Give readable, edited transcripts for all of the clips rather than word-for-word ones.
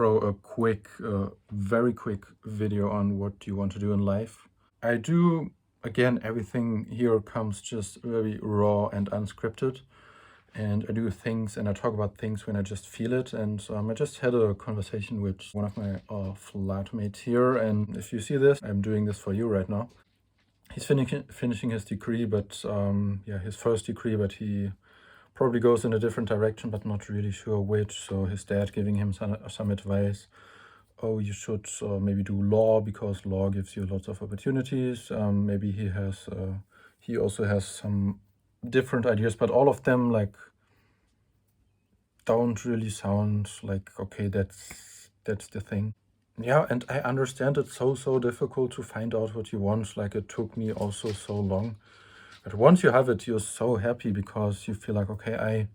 a quick, very quick video on what you want to do in life. I do, again, everything here comes just very raw and unscripted. And I do things and I talk about things when I just feel it. And I just had a conversation with one of my flatmates here. And if you see this, I'm doing this for you right now. He's finishing his degree, but yeah, his first degree, but he probably goes in a different direction, but not really sure which. So his dad giving him some advice. Oh, you should maybe do law because law gives you lots of opportunities. Maybe he also has some different ideas, but all of them like don't really sound like, okay, that's the thing. Yeah, and I understand it's so difficult to find out what you want. Like it took me also so long. But once you have it, you're so happy because you feel like, okay,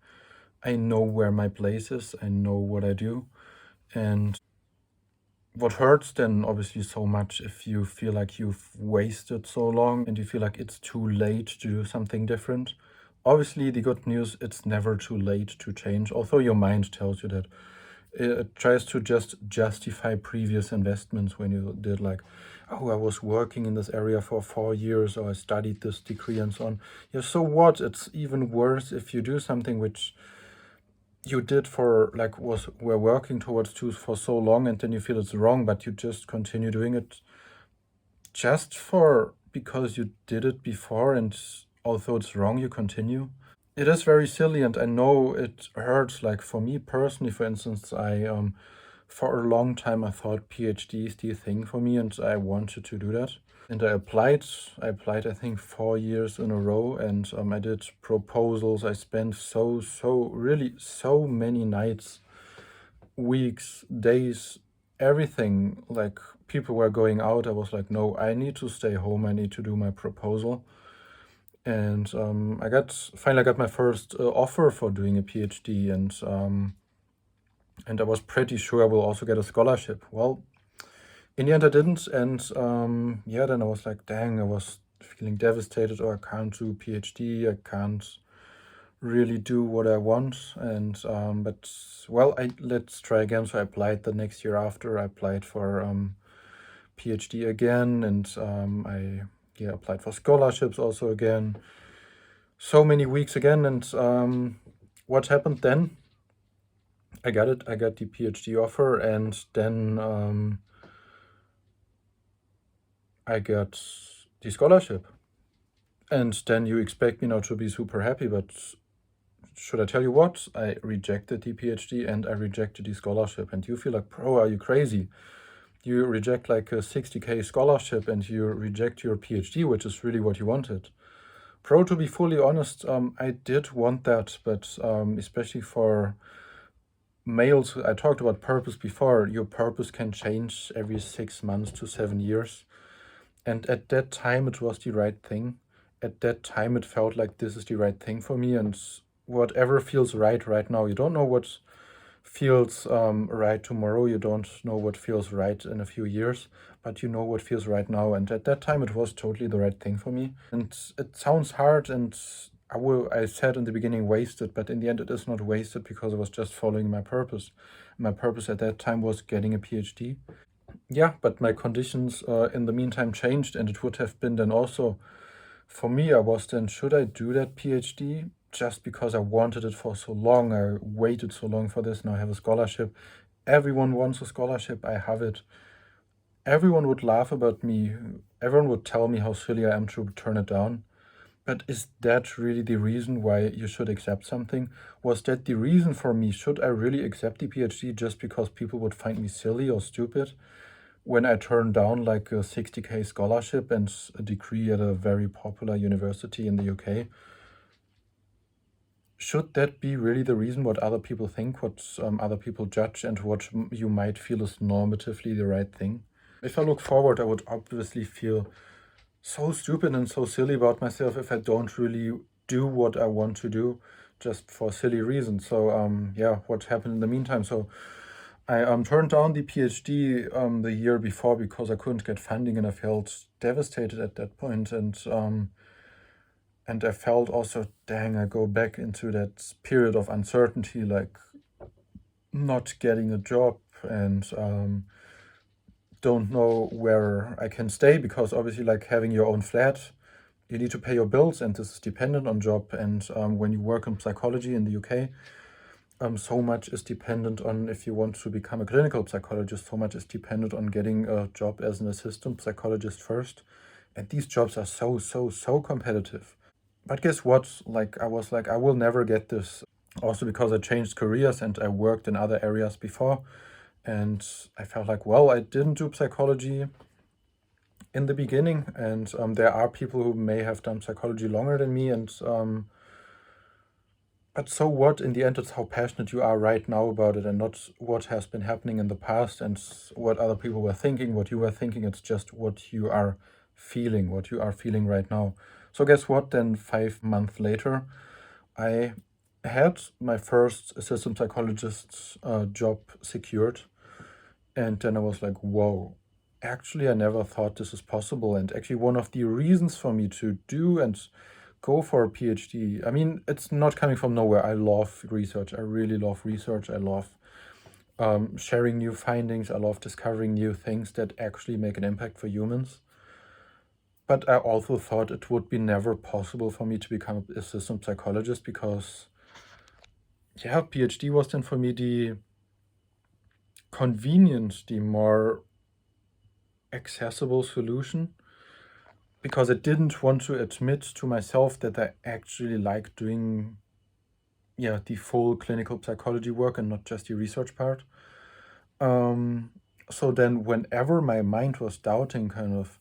I know where my place is, I know what I do. And what hurts then obviously so much if you feel like you've wasted so long and you feel like it's too late to do something different. Obviously, the good news, it's never too late to change, although your mind tells you that. It tries to just justify previous investments when you did like, oh, I was working in this area for 4 years, or I studied this degree and so on. Yeah, so what? It's even worse if you do something which you did for like were working towards to for so long, and then you feel it's wrong, but you just continue doing it just for because you did it before, and although it's wrong, you continue. It is very silly, and I know it hurts. Like for me personally, for instance, I for a long time I thought PhD is the thing for me, and I wanted to do that. And I applied I think 4 years in a row, and I did proposals. I spent really so many nights, weeks, days, everything. Like people were going out, I was like, no, I need to stay home. I need to do my proposal. And finally got my first offer for doing a PhD, and I was pretty sure I will also get a scholarship. Well, in the end, I didn't, and yeah, then I was like, dang, I was feeling devastated. Oh, I can't do PhD. I can't really do what I want. And but well, let's try again. So I applied the next year after. I applied for PhD again, and I applied for scholarships also again. So many weeks again, and what happened then? I got it. I got the PhD offer, and then I got the scholarship. And then you expect me now to be super happy, but should I tell you what? I rejected the PhD and I rejected the scholarship. And you feel like, bro, are you crazy? You reject like a 60K scholarship and you reject your PhD, which is really what you wanted. Bro, to be fully honest, I did want that, but especially for males, I talked about purpose before. Your purpose can change every 6 months to 7 years. And at that time, it was the right thing. At that time, it felt like this is the right thing for me. And whatever feels right now, you don't know what feels right tomorrow. You don't know what feels right in a few years, but you know what feels right now. And at that time, it was totally the right thing for me. And it sounds hard, and I said in the beginning wasted, but in the end, it is not wasted because I was just following my purpose. My purpose at that time was getting a PhD. Yeah, but my conditions in the meantime changed, and it would have been then also for me, I was then, should I do that PhD just because I wanted it for so long? I waited so long for this. Now I have a scholarship. Everyone wants a scholarship. I have it. Everyone would laugh about me. Everyone would tell me how silly I am to turn it down. But is that really the reason why you should accept something? Was that the reason for me? Should I really accept the PhD just because people would find me silly or stupid? When I turned down like a 60K scholarship and a degree at a very popular university in the UK, should that be really the reason what other people think, what other people judge, and what you might feel is normatively the right thing? If I look forward, I would obviously feel so stupid and so silly about myself if I don't really do what I want to do just for silly reasons. So yeah, what happened in the meantime? So I turned down the PhD the year before because I couldn't get funding, and I felt devastated at that point. And I felt also, dang, I go back into that period of uncertainty, like not getting a job, and don't know where I can stay, because obviously, like, having your own flat, you need to pay your bills, and this is dependent on job. And when you work in psychology in the UK, so much is dependent on, if you want to become a clinical psychologist, so much is dependent on getting a job as an assistant psychologist first. And these jobs are so competitive. But guess what? Like, I was like, I will never get this. Also because I changed careers and I worked in other areas before. And I felt like, well, I didn't do psychology in the beginning. And there are people who may have done psychology longer than me. And but so what? In the end, it's how passionate you are right now about it, and not what has been happening in the past and what other people were thinking, what you were thinking. It's just what you are feeling, right now. So guess what? Then 5 months later, I had my first assistant psychologist job secured. And then I was like, whoa, actually, I never thought this is possible. And actually, one of the reasons for me to do and go for a PhD, I mean, it's not coming from nowhere. I love research. I really love research. I love sharing new findings. I love discovering new things that actually make an impact for humans. But I also thought it would be never possible for me to become an assistant psychologist, because, yeah, PhD was then for me the convenient, the more accessible solution, because I didn't want to admit to myself that I actually like doing, the full clinical psychology work and not just the research part. So then whenever my mind was doubting, kind of,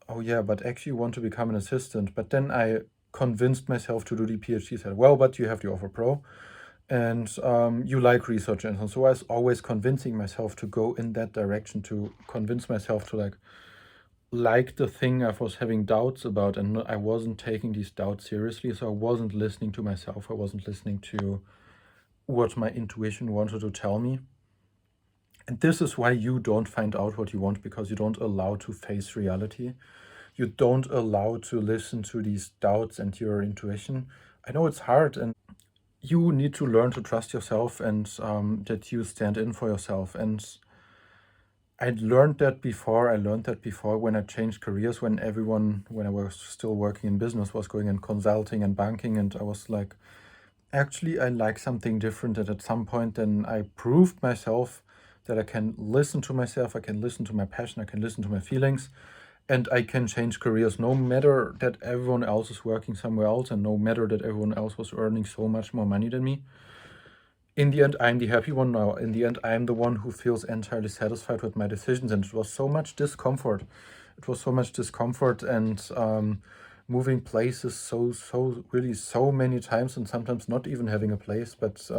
oh yeah, but actually you want to become an assistant, but then I convinced myself to do the PhD. Said, well, but you have the offer pro, and you like research, and so I was always convincing myself to go in that direction, to convince myself to like the thing I was having doubts about, and I wasn't taking these doubts seriously. So I wasn't listening to myself. I wasn't listening to what my intuition wanted to tell me. And this is why you don't find out what you want, because you don't allow to face reality. You don't allow to listen to these doubts and your intuition. I know it's hard, and you need to learn to trust yourself, and that you stand in for yourself. And I learned that before. When I changed careers, when I was still working in business, was going in consulting and banking, and I was like, actually, I like something different. And at some point, then I proved myself that I can listen to myself, I can listen to my passion, I can listen to my feelings, and I can change careers, no matter that everyone else is working somewhere else, and no matter that everyone else was earning so much more money than me. In the end, I'm the happy one now. In the end, I'm the one who feels entirely satisfied with my decisions. And it was so much discomfort. And moving places really so many times, and sometimes not even having a place. But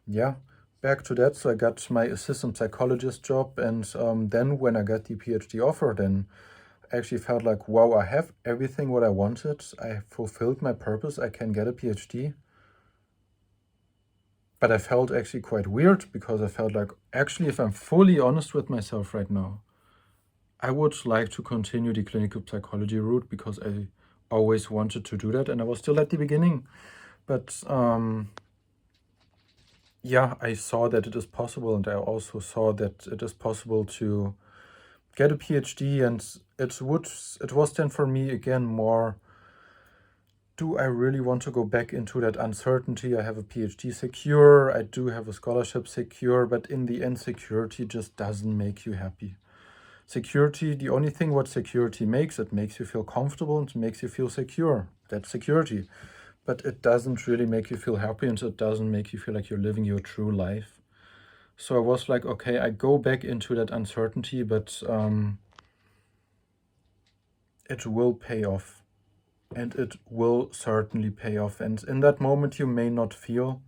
yeah, back to that. So I got my assistant psychologist job, and then when I got the PhD offer, then I actually felt like, wow, I have everything what I wanted. I fulfilled my purpose. I can get a PhD. But I felt actually quite weird, because I felt like, actually, if I'm fully honest with myself right now, I would like to continue the clinical psychology route, because I always wanted to do that, and I was still at the beginning. But yeah, I saw that it is possible, and I also saw that it is possible to get a PhD, and it was then for me again more, do I really want to go back into that uncertainty? I have a PhD secure, I do have a scholarship secure, but in the end, security just doesn't make you happy. Security, the only thing what security makes, it makes you feel comfortable and makes you feel secure. That's security. But it doesn't really make you feel happy, and it doesn't make you feel like you're living your true life. So I was like, okay, I go back into that uncertainty, but it will pay off. And it will certainly pay off. And in that moment, you may not feel,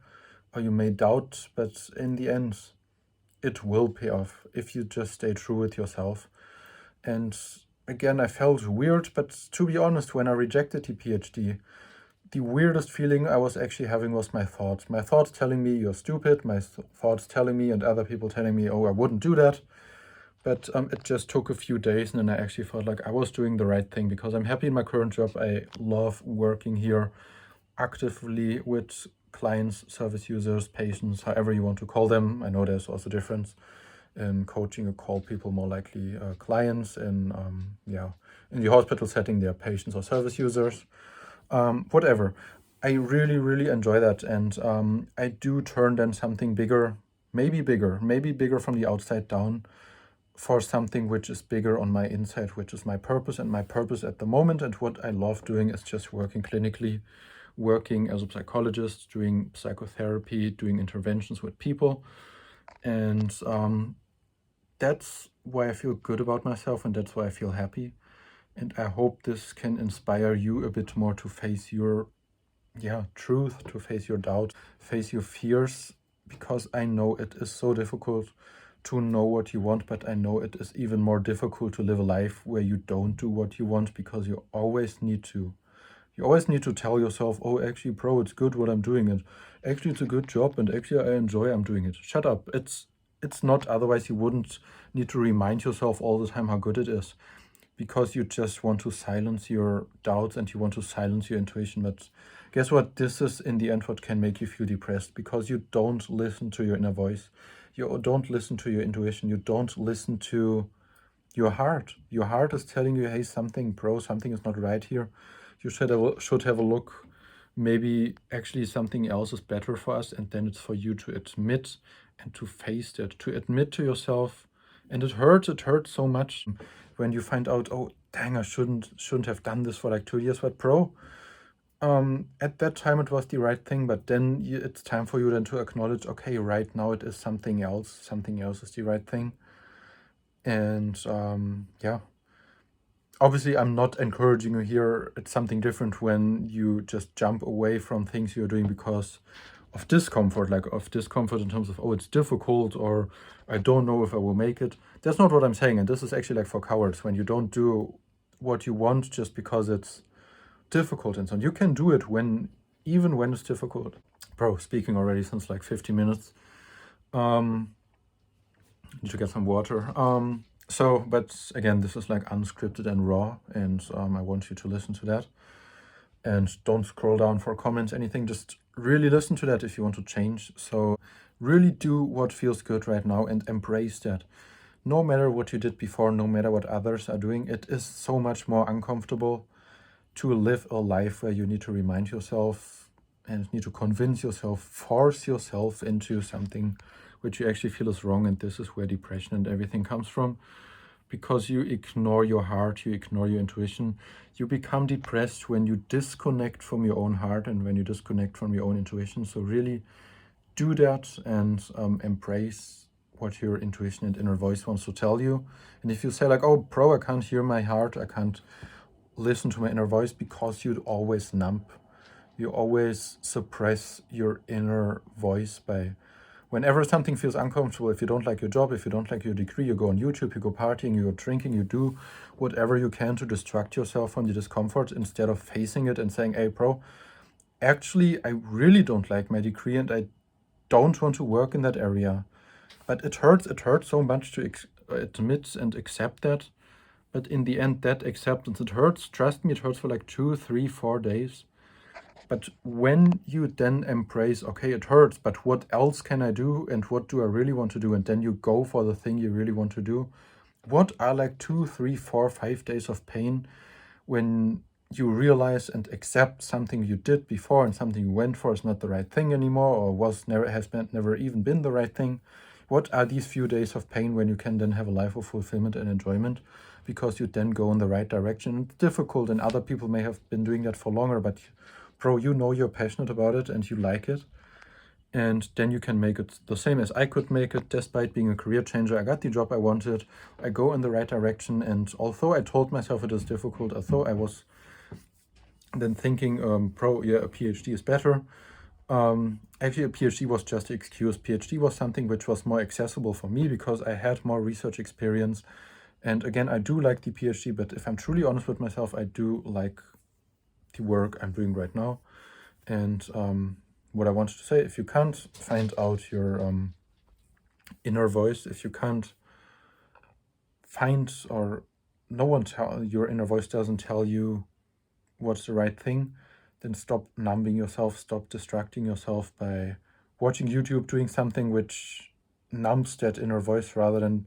or you may doubt, but in the end, it will pay off if you just stay true with yourself. And again, I felt weird, but to be honest, when I rejected the PhD, the weirdest feeling I was actually having was my thoughts. My thoughts telling me, you're stupid. My thoughts telling me, and other people telling me, oh, I wouldn't do that. But it just took a few days, and then I actually felt like I was doing the right thing, because I'm happy in my current job. I love working here actively with clients, service users, patients, however you want to call them. I know there's also difference. In coaching, you call people more likely clients. In the hospital setting, they are patients or service users. Whatever. I really, really enjoy that, and I do turn then something bigger, maybe bigger from the outside down, for something which is bigger on my inside, which is my purpose. And my purpose at the moment, and what I love doing, is just working clinically, working as a psychologist, doing psychotherapy, doing interventions with people. And that's why I feel good about myself, and that's why I feel happy. And I hope this can inspire you a bit more to face your truth, to face your doubts, face your fears, because I know it is so difficult to know what you want, but I know it is even more difficult to live a life where you don't do what you want, because you always need to tell yourself, oh, actually, bro, it's good what I'm doing, and actually it's a good job, and actually I enjoy I'm doing it. Shut up. It's not, otherwise you wouldn't need to remind yourself all the time how good it is, because you just want to silence your doubts and you want to silence your intuition. But guess what? This is in the end what can make you feel depressed, because you don't listen to your inner voice. You don't listen to your intuition. You don't listen to your heart. Your heart is telling you, hey, something is not right here. You should have a look. Maybe actually something else is better for us. And then it's for you to admit and to face that, to admit to yourself. And it hurts so much when you find out, oh, dang, I shouldn't have done this for like 2 years. But at that time it was the right thing, but then it's time for you then to acknowledge, okay, right now it is something else. Something else is the right thing. And obviously I'm not encouraging you here. It's something different when you just jump away from things you're doing because of discomfort, in terms of, oh, it's difficult, or I don't know if I will make it. That's not what I'm saying. And this is actually like for cowards, when you don't do what you want just because it's difficult and so on. You can do it even when it's difficult. Bro, speaking already since like 50 minutes. Need to get some water. But again, this is like unscripted and raw, and I want you to listen to that. And don't scroll down for comments, anything. Just really listen to that if you want to change. So really do what feels good right now and embrace that. No matter what you did before, no matter what others are doing, it is so much more uncomfortable to live a life where you need to remind yourself and need to convince yourself, force yourself into something which you actually feel is wrong. And this is where depression and everything comes from, because you ignore your heart, you ignore your intuition. You become depressed when you disconnect from your own heart and when you disconnect from your own intuition. So really do that and embrace what your intuition and inner voice wants to tell you. And if you say like, oh, bro, I can't hear my heart, I can't listen to my inner voice, because you'd always numb. You always suppress your inner voice by, whenever something feels uncomfortable, if you don't like your job, if you don't like your degree, you go on YouTube, you go partying, you go drinking, you do whatever you can to distract yourself from the discomfort, instead of facing it and saying, hey, bro, actually, I really don't like my degree and I don't want to work in that area. But it hurts so much to admit and accept that. But in the end, that acceptance, it hurts. Trust me, it hurts for like 2, 3, 4 days. But when you then embrace, okay, it hurts, but what else can I do? And what do I really want to do? And then you go for the thing you really want to do. What are like 2, 3, 4, 5 days of pain when you realize and accept something you did before and something you went for is not the right thing anymore, or never even been the right thing? What are these few days of pain when you can then have a life of fulfillment and enjoyment, because you then go in the right direction? It's difficult, and other people may have been doing that for longer, but bro, you know you're passionate about it and you like it. And then you can make it the same as I could make it, despite being a career changer. I got the job I wanted. I go in the right direction. And although I told myself it is difficult, although I was then thinking, a PhD is better. Actually, a PhD was just an excuse. PhD was something which was more accessible for me because I had more research experience. And again, I do like the PhD, but if I'm truly honest with myself, I do like the work I'm doing right now. And what I wanted to say, if you can't find out your inner voice, if you can't find, or your inner voice doesn't tell you what's the right thing, then stop numbing yourself, stop distracting yourself by watching YouTube, doing something which numbs that inner voice, rather than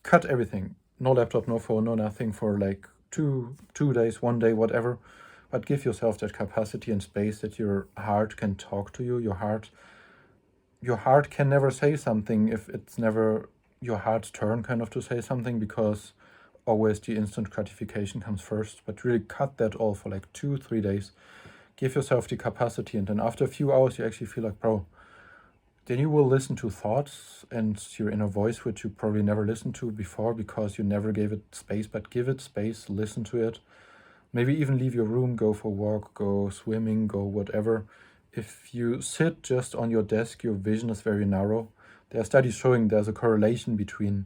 cut everything. No laptop, no phone, no nothing for like two days, 1 day, whatever. But give yourself that capacity and space that your heart can talk to you. Your heart can never say something if it's never your heart's turn kind of to say something, because always the instant gratification comes first. But really cut that all for like 2-3 days. Give yourself the capacity, and then after a few hours you actually feel like, bro, then you will listen to thoughts and your inner voice, which you probably never listened to before because you never gave it space. But give it space, listen to it. Maybe even leave your room, go for a walk, go swimming, go whatever. If you sit just on your desk, your vision is very narrow. There are studies showing there's a correlation between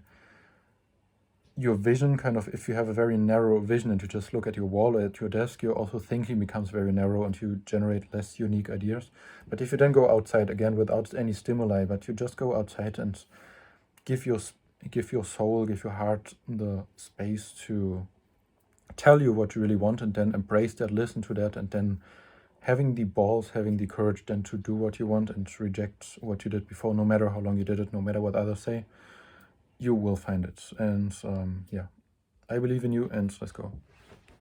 your vision, kind of, if you have a very narrow vision and you just look at your wall or at your desk, your also thinking becomes very narrow and you generate less unique ideas. But if you then go outside, again, without any stimuli, but you just go outside and give your soul, give your heart the space to tell you what you really want, and then embrace that, listen to that, and then having the balls, having the courage then to do what you want and reject what you did before, no matter how long you did it, no matter what others say, you will find it. And yeah, I believe in you, and let's go.